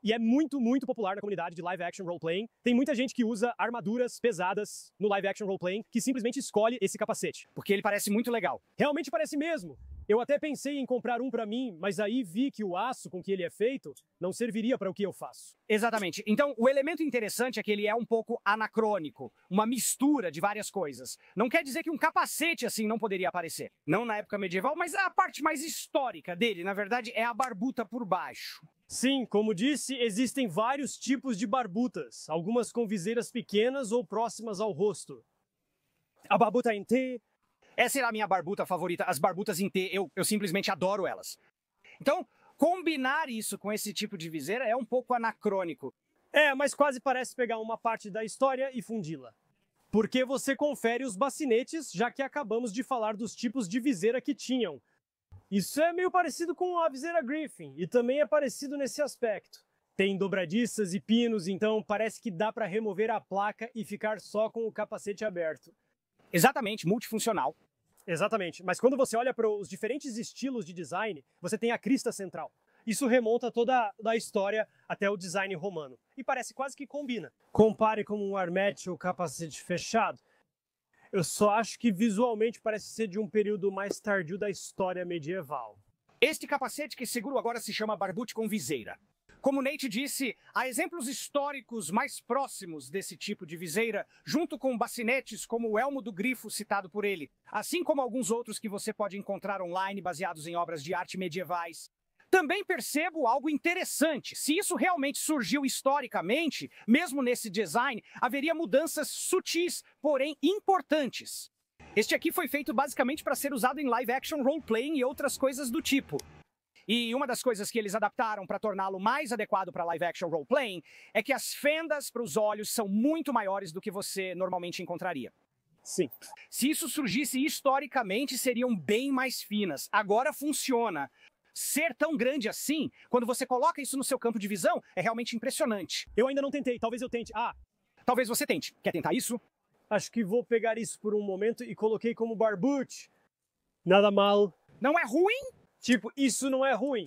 E é muito, muito popular na comunidade de live action role-playing. Tem muita gente que usa armaduras pesadas no live action role-playing que simplesmente escolhe esse capacete. Porque ele parece muito legal. Realmente parece mesmo. Eu até pensei em comprar um pra mim, mas aí vi que o aço com que ele é feito não serviria para o que eu faço. Exatamente. Então, o elemento interessante é que ele é um pouco anacrônico, uma mistura de várias coisas. Não quer dizer que um capacete assim não poderia aparecer. Não na época medieval, mas a parte mais histórica dele, na verdade, é a barbuta por baixo. Sim, como disse, existem vários tipos de barbutas, algumas com viseiras pequenas ou próximas ao rosto. A barbuta em T. Essa é a minha barbuta favorita, as barbutas em T, eu simplesmente adoro elas. Então, combinar isso com esse tipo de viseira é um pouco anacrônico. É, mas quase parece pegar uma parte da história e fundi-la. Porque você confere os bacinetes, já que acabamos de falar dos tipos de viseira que tinham. Isso é meio parecido com a viseira Griffin, e também é parecido nesse aspecto. Tem dobradiças e pinos, então parece que dá para remover a placa e ficar só com o capacete aberto. Exatamente, multifuncional. Exatamente, mas quando você olha para os diferentes estilos de design, você tem a crista central. Isso remonta toda a história até o design romano, e parece quase que combina. Compare com um armete ou capacete fechado. Eu só acho que visualmente parece ser de um período mais tardio da história medieval. Este capacete que seguro agora se chama barbute com viseira. Como Nate disse, há exemplos históricos mais próximos desse tipo de viseira, junto com bacinetes como o elmo do grifo citado por ele, assim como alguns outros que você pode encontrar online baseados em obras de arte medievais. Também percebo algo interessante. Se isso realmente surgiu historicamente, mesmo nesse design, haveria mudanças sutis, porém importantes. Este aqui foi feito basicamente para ser usado em live action role-playing e outras coisas do tipo. E uma das coisas que eles adaptaram para torná-lo mais adequado para live action role-playing é que as fendas para os olhos são muito maiores do que você normalmente encontraria. Sim. Se isso surgisse historicamente, seriam bem mais finas. Agora funciona. Ser tão grande assim, quando você coloca isso no seu campo de visão, é realmente impressionante. Eu ainda não tentei, talvez eu tente. Talvez você tente. Quer tentar isso? Acho que vou pegar isso por um momento e coloquei como barbute. Nada mal. Não é ruim? Tipo, isso não é ruim.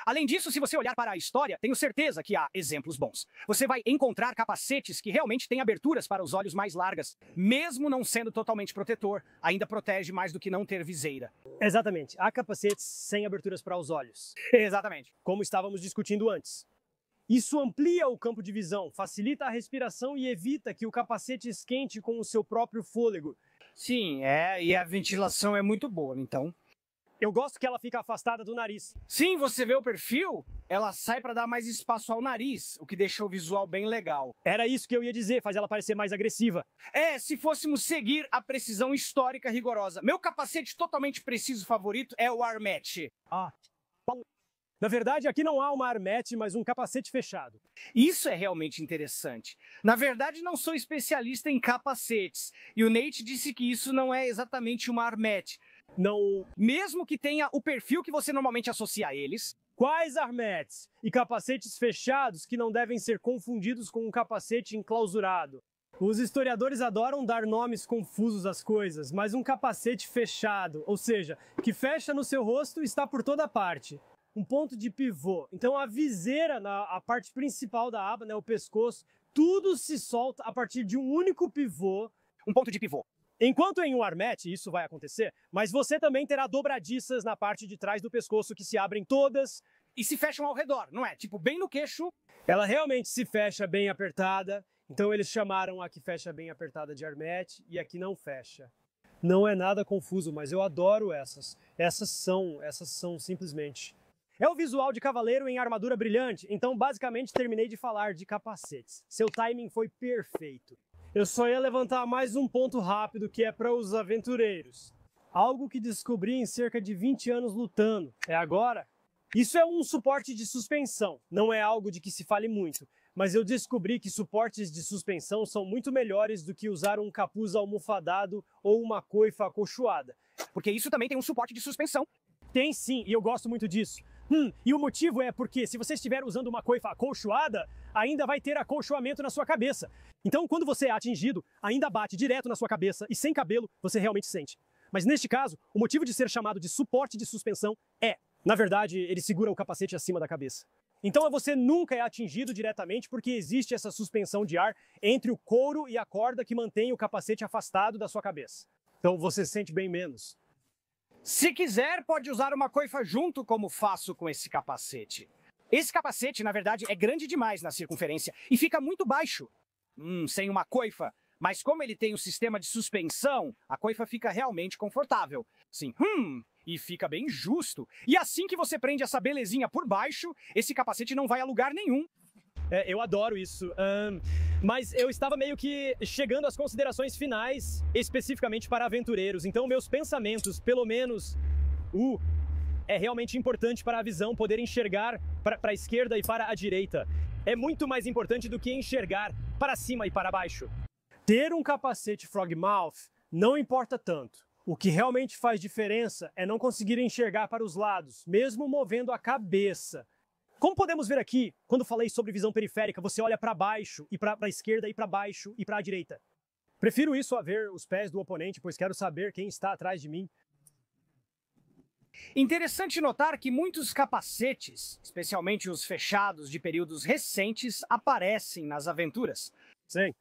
Além disso, se você olhar para a história, tenho certeza que há exemplos bons. Você vai encontrar capacetes que realmente têm aberturas para os olhos mais largas. Mesmo não sendo totalmente protetor, ainda protege mais do que não ter viseira. Exatamente. Há capacetes sem aberturas para os olhos, Exatamente. como estávamos discutindo antes. Isso amplia o campo de visão, facilita a respiração e evita que o capacete esquente com o seu próprio fôlego. Sim, e a ventilação é muito boa, então. Eu gosto que ela fica afastada do nariz. Sim, você vê o perfil, ela sai para dar mais espaço ao nariz, o que deixa o visual bem legal. Era isso que eu ia dizer, faz ela parecer mais agressiva. Se fôssemos seguir a precisão histórica rigorosa. Meu capacete totalmente preciso favorito é o Armete. Na verdade, aqui não há uma armete, mas um capacete fechado. Isso é realmente interessante. Na verdade, não sou especialista em capacetes, e o Nate disse que isso não é exatamente uma armete. Não. Mesmo que tenha o perfil que você normalmente associa a eles. Quais armetes e capacetes fechados que não devem ser confundidos com um capacete enclausurado? Os historiadores adoram dar nomes confusos às coisas, mas um capacete fechado, ou seja, que fecha no seu rosto, está por toda parte. Um ponto de pivô. Então a viseira, a parte principal da aba, né, o pescoço, tudo se solta a partir de um único pivô. Um ponto de pivô. Enquanto em um armete isso vai acontecer, mas você também terá dobradiças na parte de trás do pescoço que se abrem todas e se fecham ao redor, não é? Tipo, bem no queixo. Ela realmente se fecha bem apertada, então eles chamaram a que fecha bem apertada de armete e a que não fecha. Não é nada confuso, mas eu adoro essas. Essas são simplesmente... É o visual de cavaleiro em armadura brilhante, então basicamente terminei de falar de capacetes. Seu timing foi perfeito. Eu só ia levantar mais um ponto rápido que é para os aventureiros. Algo que descobri em cerca de 20 anos lutando. É agora? Isso é um suporte de suspensão, não é algo de que se fale muito. Mas eu descobri que suportes de suspensão são muito melhores do que usar um capuz almofadado ou uma coifa acolchoada. Porque isso também tem um suporte de suspensão. Tem sim, e eu gosto muito disso. E o motivo é porque se você estiver usando uma coifa acolchoada, ainda vai ter acolchoamento na sua cabeça. Então, quando você é atingido, ainda bate direto na sua cabeça e sem cabelo, você realmente sente. Mas neste caso, o motivo de ser chamado de suporte de suspensão é, na verdade, ele segura o capacete acima da cabeça. Então você nunca é atingido diretamente porque existe essa suspensão de ar entre o couro e a corda que mantém o capacete afastado da sua cabeça. Então você sente bem menos. Se quiser, pode usar uma coifa junto, como faço com esse capacete. Esse capacete, na verdade, é grande demais na circunferência e fica muito baixo. Sem uma coifa. Mas como ele tem um sistema de suspensão, a coifa fica realmente confortável. Sim, e fica bem justo. E assim que você prende essa belezinha por baixo, esse capacete não vai a lugar nenhum. Eu adoro isso. Mas eu estava meio que chegando às considerações finais, especificamente para aventureiros. Então meus pensamentos, pelo menos, é realmente importante para a visão poder enxergar para a esquerda e para a direita. É muito mais importante do que enxergar para cima e para baixo. Ter um capacete Frogmouth não importa tanto. O que realmente faz diferença é não conseguir enxergar para os lados, mesmo movendo a cabeça. Como podemos ver aqui, quando falei sobre visão periférica, você olha para baixo, e para a esquerda, e para baixo, e para a direita. Prefiro isso a ver os pés do oponente, pois quero saber quem está atrás de mim. Interessante notar que muitos capacetes, especialmente os fechados de períodos recentes, aparecem nas aventuras. Sim.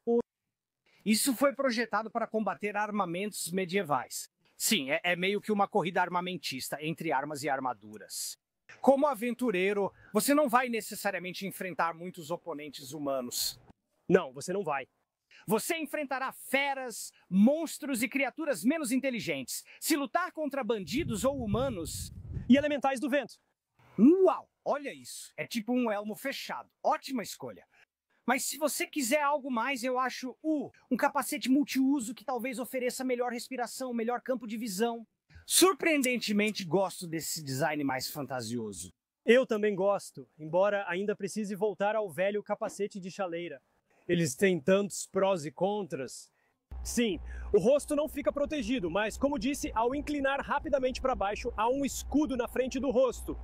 Isso foi projetado para combater armamentos medievais. Sim, é meio que uma corrida armamentista entre armas e armaduras. Como aventureiro, você não vai necessariamente enfrentar muitos oponentes humanos. Não, você não vai. Você enfrentará feras, monstros e criaturas menos inteligentes. Se lutar contra bandidos ou humanos... E elementais do vento. Uau! Olha isso. É tipo um elmo fechado. Ótima escolha. Mas se você quiser algo mais, eu acho um capacete multiuso que talvez ofereça melhor respiração, melhor campo de visão. Surpreendentemente, gosto desse design mais fantasioso. Eu também gosto, embora ainda precise voltar ao velho capacete de chaleira. Eles têm tantos prós e contras. Sim, o rosto não fica protegido, mas, como disse, ao inclinar rapidamente para baixo, há um escudo na frente do rosto.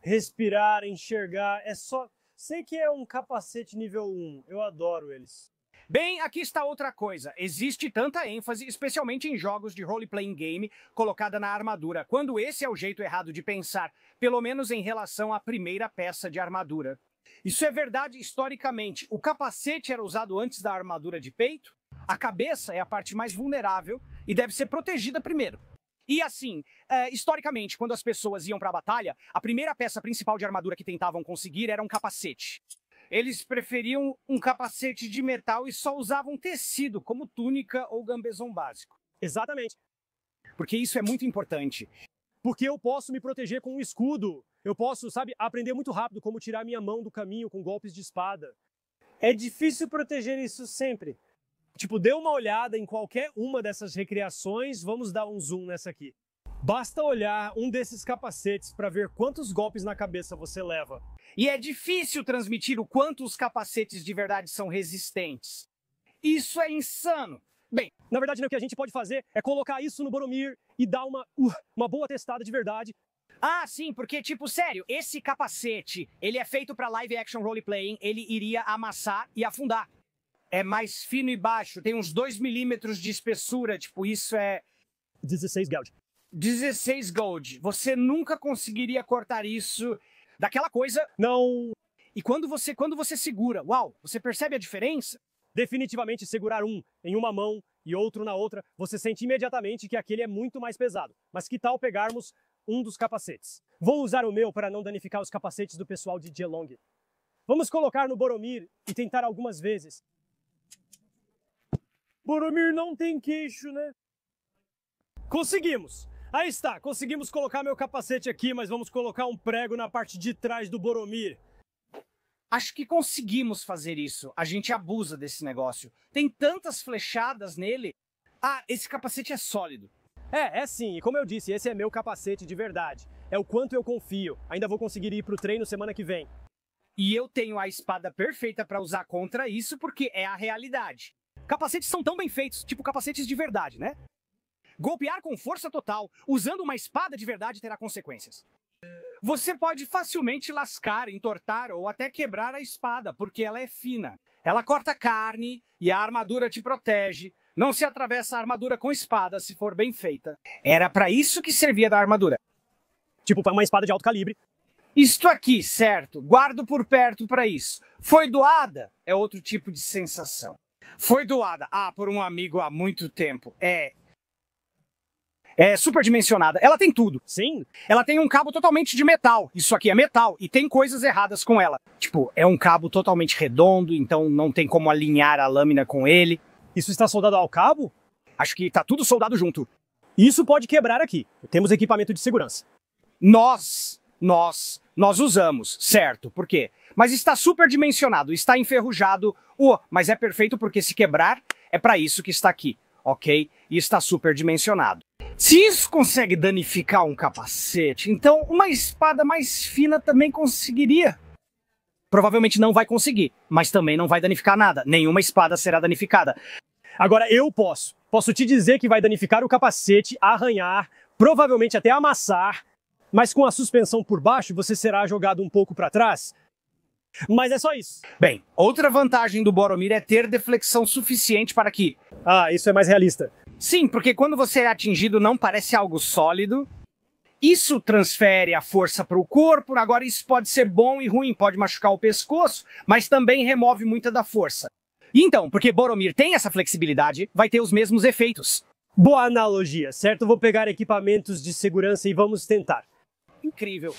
Respirar, enxergar, é só... Sei que é um capacete nível 1, eu adoro eles. Bem, aqui está outra coisa. Existe tanta ênfase, especialmente em jogos de role-playing game, colocada na armadura, quando esse é o jeito errado de pensar, pelo menos em relação à primeira peça de armadura. Isso é verdade historicamente. O capacete era usado antes da armadura de peito. A cabeça é a parte mais vulnerável e deve ser protegida primeiro. E assim, historicamente, quando as pessoas iam para a batalha, a primeira peça principal de armadura que tentavam conseguir era um capacete. Eles preferiam um capacete de metal e só usavam tecido, como túnica ou gambezon básico. Exatamente. Porque isso é muito importante. Porque eu posso me proteger com um escudo. Eu posso, aprender muito rápido como tirar minha mão do caminho com golpes de espada. É difícil proteger isso sempre. Dê uma olhada em qualquer uma dessas recriações, vamos dar um zoom nessa aqui. Basta olhar um desses capacetes para ver quantos golpes na cabeça você leva. E é difícil transmitir o quanto os capacetes de verdade são resistentes. Isso é insano. Bem, na verdade, o que a gente pode fazer é colocar isso no Boromir e dar uma boa testada de verdade. Ah, sim, porque, sério, esse capacete, ele é feito para live action roleplaying, ele iria amassar e afundar. É mais fino e baixo, tem uns 2 milímetros de espessura, isso é... 16 gold. 16 gold. Você nunca conseguiria cortar isso daquela coisa... Não. E quando você segura, uau, você percebe a diferença? Definitivamente segurar um em uma mão e outro na outra, você sente imediatamente que aquele é muito mais pesado. Mas que tal pegarmos um dos capacetes? Vou usar o meu para não danificar os capacetes do pessoal de Gelong. Vamos colocar no Boromir e tentar algumas vezes. Boromir não tem queixo, né? Conseguimos! Aí está, conseguimos colocar meu capacete aqui, mas vamos colocar um prego na parte de trás do Boromir. Acho que conseguimos fazer isso. A gente abusa desse negócio. Tem tantas flechadas nele. Ah, esse capacete é sólido. É sim. E como eu disse, esse é meu capacete de verdade. É o quanto eu confio. Ainda vou conseguir ir pro treino semana que vem. E eu tenho a espada perfeita para usar contra isso, porque é a realidade. Capacetes são tão bem feitos, tipo capacetes de verdade, né? Golpear com força total, usando uma espada de verdade, terá consequências. Você pode facilmente lascar, entortar ou até quebrar a espada, porque ela é fina. Ela corta carne e a armadura te protege. Não se atravessa a armadura com espada se for bem feita. Era para isso que servia da armadura. Tipo uma espada de alto calibre. Isto aqui, certo? Guardo por perto para isso. Foi doada? É outro tipo de sensação. Foi doada, por um amigo há muito tempo. É superdimensionada. Ela tem tudo. Sim. Ela tem um cabo totalmente de metal. Isso aqui é metal. E tem coisas erradas com ela. Tipo, é um cabo totalmente redondo, então não tem como alinhar a lâmina com ele. Isso está soldado ao cabo? Acho que tá tudo soldado junto. Isso pode quebrar aqui. Temos equipamento de segurança. Nós usamos, certo? Por quê? Mas está superdimensionado, está enferrujado. Mas é perfeito porque se quebrar, é para isso que está aqui, ok? E está superdimensionado. Se isso consegue danificar um capacete, então uma espada mais fina também conseguiria. Provavelmente não vai conseguir, mas também não vai danificar nada. Nenhuma espada será danificada. Agora eu posso. Posso te dizer que vai danificar o capacete, arranhar, provavelmente até amassar, mas com a suspensão por baixo você será jogado um pouco para trás. Mas é só isso. Bem, outra vantagem do Boromir é ter deflexão suficiente para que... Isso é mais realista. Sim, porque quando você é atingido não parece algo sólido. Isso transfere a força para o corpo. Agora isso pode ser bom e ruim, pode machucar o pescoço, mas também remove muita da força. Então, porque Boromir tem essa flexibilidade, vai ter os mesmos efeitos. Boa analogia, certo? Vou pegar equipamentos de segurança e vamos tentar. Incrível.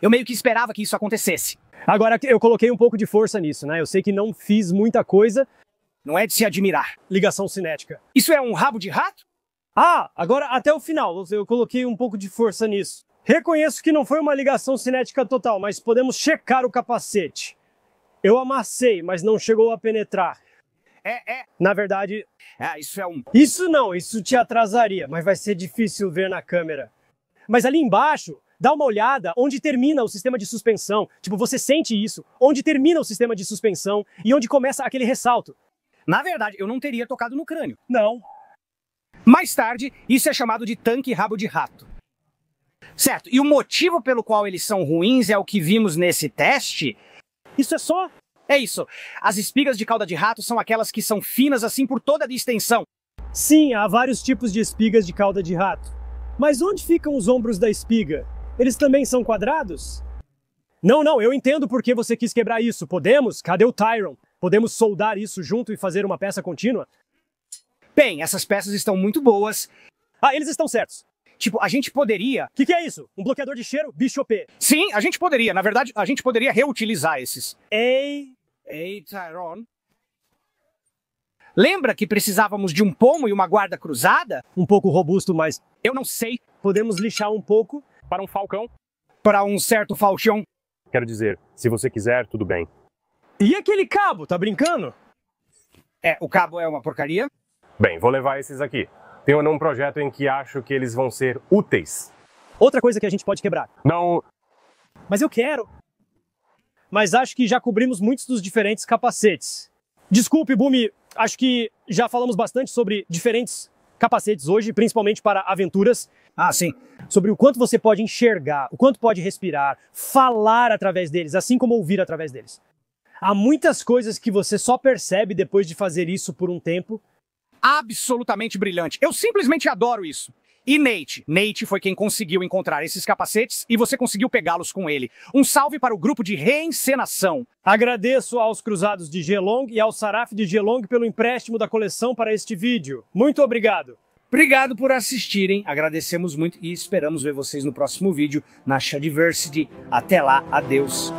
Eu meio que esperava que isso acontecesse. Agora, eu coloquei um pouco de força nisso, né? Eu sei que não fiz muita coisa. Não é de se admirar. Ligação cinética. Isso é um rabo de rato? Agora até o final, eu coloquei um pouco de força nisso. Reconheço que não foi uma ligação cinética total, mas podemos checar o capacete. Eu amassei, mas não chegou a penetrar. Na verdade... isso é um... Isso não, isso te atrasaria, mas vai ser difícil ver na câmera. Mas ali embaixo... Dá uma olhada onde termina o sistema de suspensão. Tipo, você sente isso. Onde termina o sistema de suspensão e onde começa aquele ressalto. Na verdade, eu não teria tocado no crânio. Não. Mais tarde, isso é chamado de tanque rabo de rato. Certo, e o motivo pelo qual eles são ruins é o que vimos nesse teste? Isso é só? É isso. As espigas de cauda de rato são aquelas que são finas assim por toda a extensão. Sim, há vários tipos de espigas de cauda de rato. Mas onde ficam os ombros da espiga? Eles também são quadrados? Não, eu entendo por que você quis quebrar isso. Podemos? Cadê o Tyron? Podemos soldar isso junto e fazer uma peça contínua? Bem, essas peças estão muito boas. Eles estão certos. Tipo, a gente poderia... O que é isso? Um bloqueador de cheiro? Bichopê. Sim, a gente poderia. Na verdade, a gente poderia reutilizar esses. Ei, Tyron. Lembra que precisávamos de um pomo e uma guarda cruzada? Um pouco robusto, mas... Eu não sei. Podemos lixar um pouco... Para um falcão? Para um certo falchão? Quero dizer, se você quiser, tudo bem. E aquele cabo? Tá brincando? O cabo é uma porcaria? Bem, vou levar esses aqui. Tenho um projeto em que acho que eles vão ser úteis. Outra coisa que a gente pode quebrar. Não... Mas eu quero. Mas acho que já cobrimos muitos dos diferentes capacetes. Desculpe, Bumi, acho que já falamos bastante sobre diferentes capacetes hoje, principalmente para aventuras. Sim. Sobre o quanto você pode enxergar, o quanto pode respirar, falar através deles, assim como ouvir através deles. Há muitas coisas que você só percebe depois de fazer isso por um tempo. Absolutamente brilhante. Eu simplesmente adoro isso. e Nate. Nate foi quem conseguiu encontrar esses capacetes e você conseguiu pegá-los com ele. Um salve para o grupo de reencenação. Agradeço aos Cruzados de Gelong e ao Saraf de Gelong pelo empréstimo da coleção para este vídeo. Muito obrigado. Obrigado por assistirem, agradecemos muito e esperamos ver vocês no próximo vídeo na Shadiversity. Até lá, adeus.